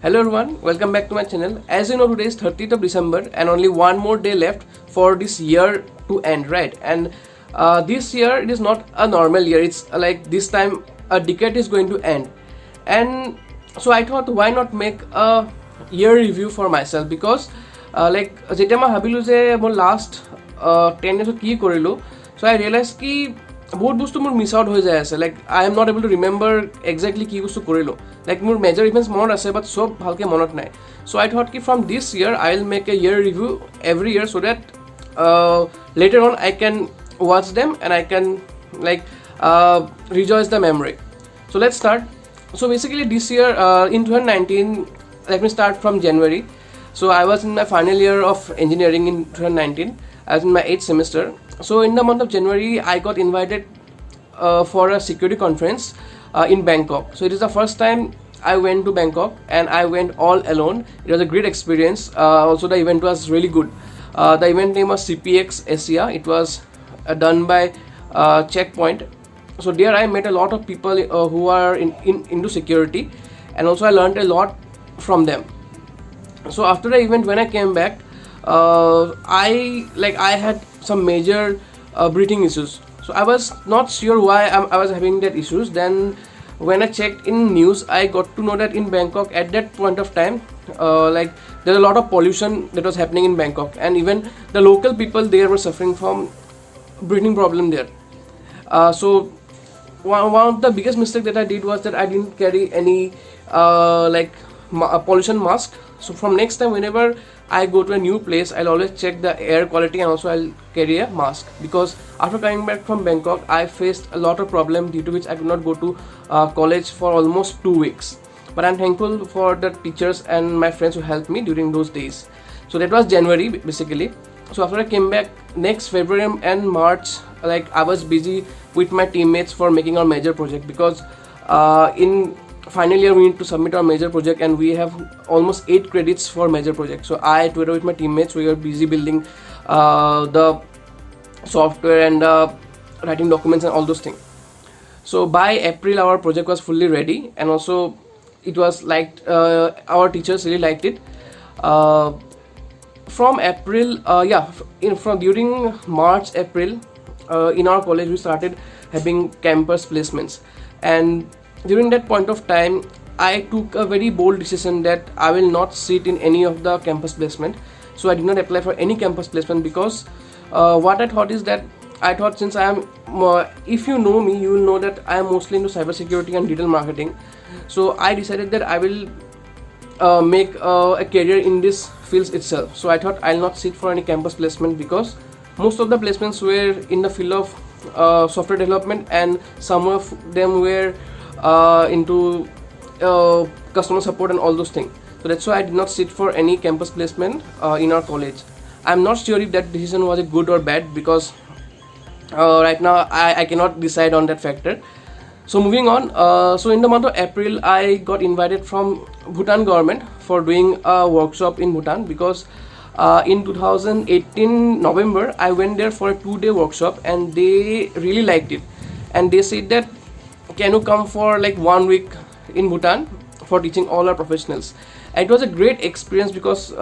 Hello everyone, welcome back to my channel. As you know, today is 30th of December and only one more day left for this year to end, right? And this year it is not a normal year. It's like this time a decade is going to end, and so I thought why not make a year review for myself because like যেতিয়া মই ভাবিলোঁ যে মই last 10 years কি কৰিলোঁ, so I realized কি বহুত বস্তু মোৰ মিছ আউট হৈ যায় আছে. Like I am not able to remember exactly কি বস্তু কৰিলোঁ. লাইক মোৰ মেজৰ ইভেণ্টছ মনত আছে বাট চব ভালকৈ মনত নাই. চ' I thought key from this year I will make a year review every year so' date later on I can watch them and I can like rejoice the memory. So let's start. So basically this year in 2019, let me start from January. So I was in my final year of engineering in 2019. I was in my 8th semester. So in the month of January, I got invited for a security conference in Bangkok. So it is the first time I went to Bangkok and I went all alone. It was a great experience. Also the event was really good. The event name was CPX Asia. It was done by Checkpoint. So there I met a lot of people who are into security, and also I learned a lot from them. So after the event, when I came back, I had some major breathing issues. So I was not sure why I was having that issues. Then when I checked in news, I got to know that in Bangkok at that point of time, like there's a lot of pollution that was happening in Bangkok, and even the local people there were suffering from breathing problem there. So one of the biggest mistake that I did was that I didn't carry any pollution mask. So from next time, whenever I go to a new place, I'll always check the air quality and also I'll carry a mask, because after coming back from Bangkok, I faced a lot of problem due to which I could not go to college for almost 2 weeks. But I'm thankful for the teachers and my friends who helped me during those days. So that was January basically. So after I came back, next February and March, like I was busy with my teammates for making our major project, because in final year we need to submit our major project and we have almost 8 credits for major project. So I together with my teammates, we were busy building the software and writing documents and all those things. So by April our project was fully ready, and also it was liked, our teachers really liked it. From April, from during March, April, in our college we started having campus placements, and during that point of time I took a very bold decision that I will not sit in any of the campus placement. So I did not apply for any campus placement, because what I thought is that I thought, since I am if you know me, you will know that I am mostly into cybersecurity and digital marketing. So I decided that I will make a career in this fields itself. So I thought I'll not sit for any campus placement, because most of the placements were in the field of software development, and some of them were into customer support and all those things. So that's why I did not sit for any campus placement in our college. I'm not sure if that decision was a good or bad, because right now I cannot decide on that factor. So moving on, so in the month of April I got invited from Bhutan government for doing a workshop in Bhutan, because in 2018 November I went there for a 2-day workshop and they really liked it, and they said that can you come for like 1 week in Bhutan for teaching all our professionals. And it was a great experience, because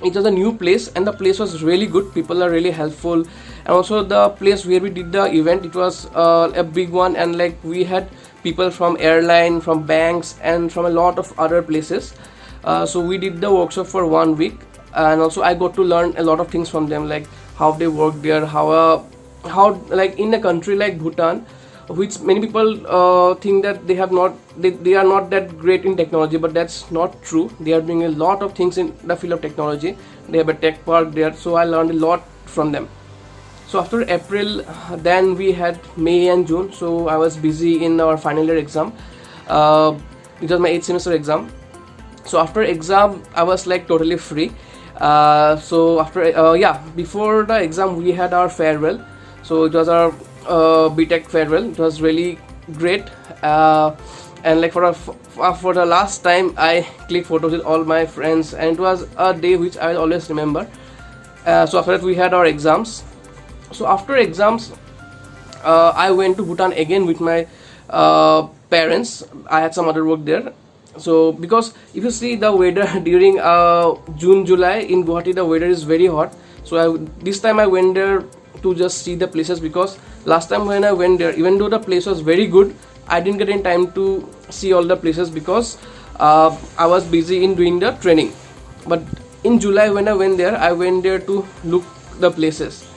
it was a new place and the place was really good. People are really helpful, and also the place where we did the event, it was a big one, and like we had people from airline, from banks, and from a lot of other places. So we did the workshop for 1 week, and also I got to learn a lot of things from them, like how they work there, how like in a country like Bhutan, which many people think that they are not that great in technology, but that's not true. They are doing a lot of things in the field of technology. They have a tech park there, so I learned a lot from them. So after April, then we had May and June. So I was busy in our final year exam. It was my 8th semester exam. So after exam I was like totally free. So after before the exam we had our farewell. So it was our BTech farewell. It was really great, and like for the last time I clicked photos with all my friends, and it was a day which I will always remember. So after that we had our exams. So after exams I went to Bhutan again with my parents. I had some other work there, So because if you see the weather during June July in Guwahati, the weather is very hot. So this time I went there to just see the places, because last time when I went there, even though the place was very good, I didn't get any time to see all the places because I was busy in doing the training. But in July when I went there to look the places.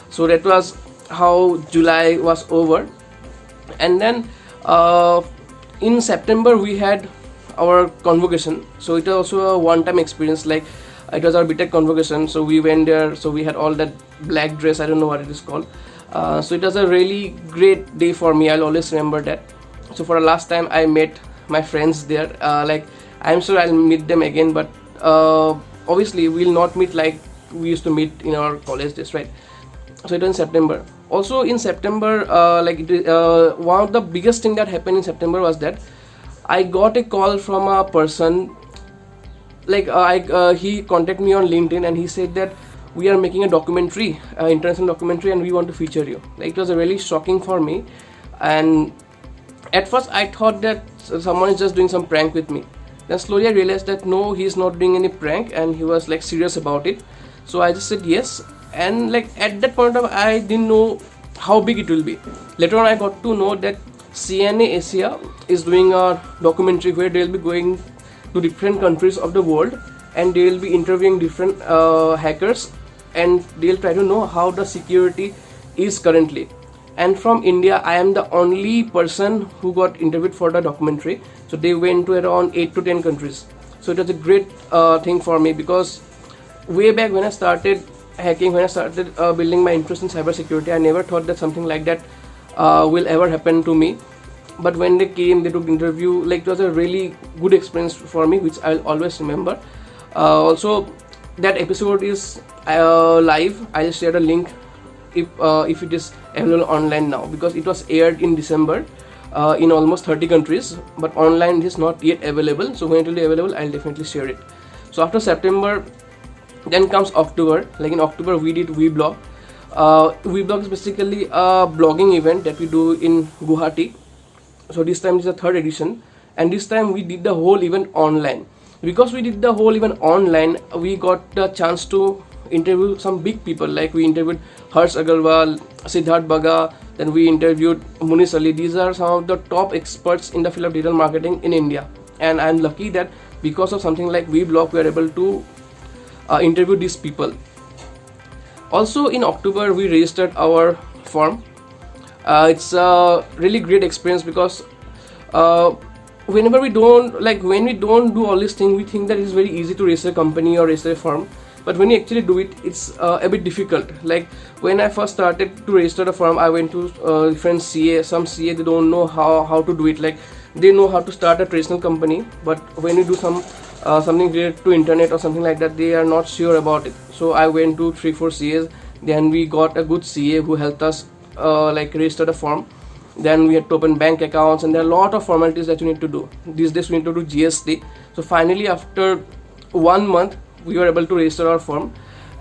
So that was how July was over. And then in September we had our convocation. So it was also a one-time experience. Like it was our BTech convocation. So we went there. So we had all that black dress. I don't know what it is called. So it was a really great day for me. I'll always remember that. So for the last time I met my friends there. Like I'm sure I'll meet them again, but obviously we'll not meet like we used to meet in our college days, right? So it was in September. Also in September, one of the biggest thing that happened in September was that I got a call from a person. Like he contacted me on LinkedIn and he said that we are making a documentary, international documentary, and we want to feature you. Like it was really shocking for me, and at first I thought that someone is just doing some prank with me. Then slowly I realized that no, he is not doing any prank, and he was like serious about it. So I just said yes, and like at that point of time I didn't know how big it will be. Later on I got to know that CNA Asia is doing a documentary where they will be going to different countries of the world, and they will be interviewing different hackers, and they'll try to know how the security is currently. And from India I am the only person who got interviewed for the documentary. So they went to around 8 to 10 countries. So it was a great thing for me, because way back when I started hacking, when I started building my interest in cybersecurity, I never thought that something like that will ever happen to me. But when they came, they took interview, like it was a really good experience for me, which I'll always remember. Also that episode is live. I'll share the link if it is available online now, because it was aired in December in almost 30 countries, but online it is not yet available. So when it will be available, I'll definitely share it. So after September, then comes October. Like in October we did Vblog. Vblog is basically a blogging event that we do in Guwahati. So this time is the third edition, and this time we did the whole event online. Because we did the whole event online, we got the chance to interview some big people. Like we interviewed Harsh Agarwal, Siddharth Baga, then we interviewed Munish Ali. These are some of the top experts in the field of digital marketing in India, and I'm lucky that because of something like Vblog we are able to interview these people. Also in October we registered our firm. It's a really great experience, because when we don't do all these things, we think that it's very easy to register a company or register a firm. But when you actually do it, it's a bit difficult. Like when I first started to register a firm, I went to different CA. Some CA, they don't know how to do it. Like they know how to start a traditional company, but when you do something related to internet or something like that, they are not sure about it. So I went to 3-4 CAs. Then we got a good CA who helped us like register the firm. Then we had to open bank accounts, and there are a lot of formalities that you need to do. These days we need to do GST. So finally after 1 month we were able to register our firm,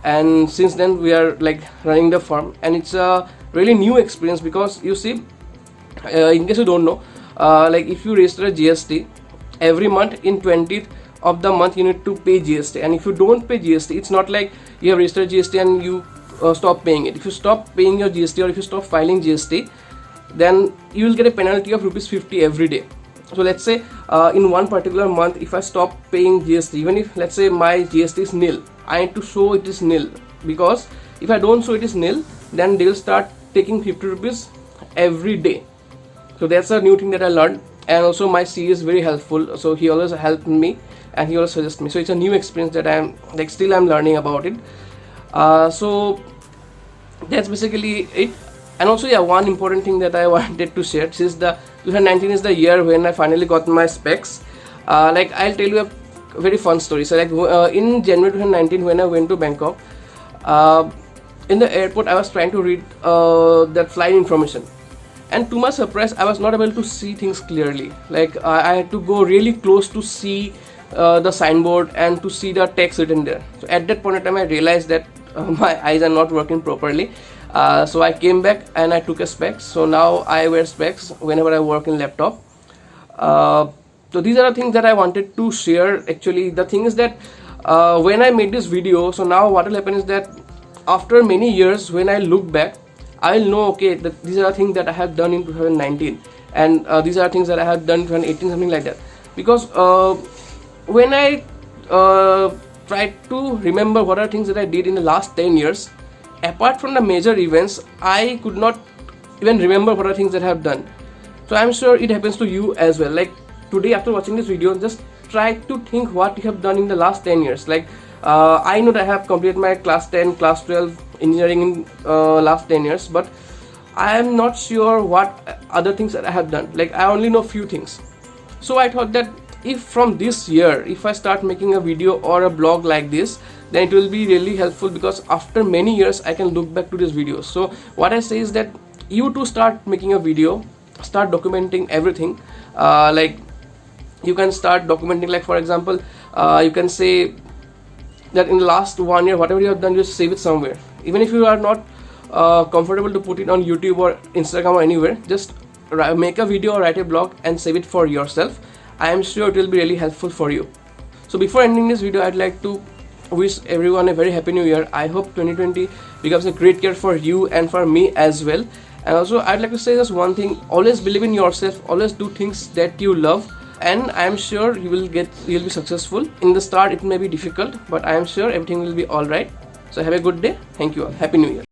and since then we are like running the firm. And it's a really new experience, because you see, in case you don't know, like if you register a GST, every month in 20th of the month you need to pay GST. And if you don't pay GST, it's not like you have registered GST and you stop paying it. If you stop paying your GST, or if you stop filing GST, then you will get a penalty of ₹50 every day. So let's say in one particular month, if I stop paying GST, even if let's say my GST is nil, I need to show it is nil, because if I don't show it is nil, then they will start taking ₹50 every day. So that's a new thing that I learned. And also my CA is very helpful, so he always helped me and he always suggests me. So it's a new experience that I'm like still I'm learning about it. So that's basically it. And also, yeah, one important thing that I wanted to share, since the 2019 is the year when I finally got my specs. Like I'll tell you a very fun story. So like in January 2019, when I went to Bangkok, in the airport I was trying to read that flight information, and to my surprise I was not able to see things clearly. Like I had to go really close to see the signboard and to see the text written there. So at that point in time I realized that my eyes are not working properly. So I came back and I took a specs. So now I wear specs whenever I work in laptop. So these are the things that I wanted to share. Actually, the thing is that when I made this video, so now what will happen is that after many years, when I look back, I'll know, okay, that these are the things that I have done in 2019, and these are things that I have done in 2018, something like that. Because when I try to remember what are things that I did in the last 10 years, apart from the major events, I could not even remember what are things that I have done. So I'm sure it happens to you as well. Like today, after watching this video, just try to think what you have done in the last 10 years. Like I know that I have completed my class 10, class 12 engineering in last 10 years, but I am not sure what other things that I have done. Like I only know few things. So I thought that if from this year, if I start making a video or a blog like this, then it will be really helpful, because after many years I can look back to these videos. So what I say is that you too start making a video, start documenting everything. Like you can start documenting, like for example, you can say that in the last 1 year, whatever you have done, just save it somewhere. Even if you are not comfortable to put it on YouTube or Instagram or anywhere, just make a video or write a blog and save it for yourself. I am sure it will be really helpful for you. So before ending this video, I'd like to wish everyone a very happy new year. I hope 2020 becomes a great year for you and for me as well. And also I'd like to say just one thing: always believe in yourself, always do things that you love, and I am sure you'll be successful. In the start it may be difficult, but I am sure everything will be alright. So have a good day. Thank you all. Happy New Year.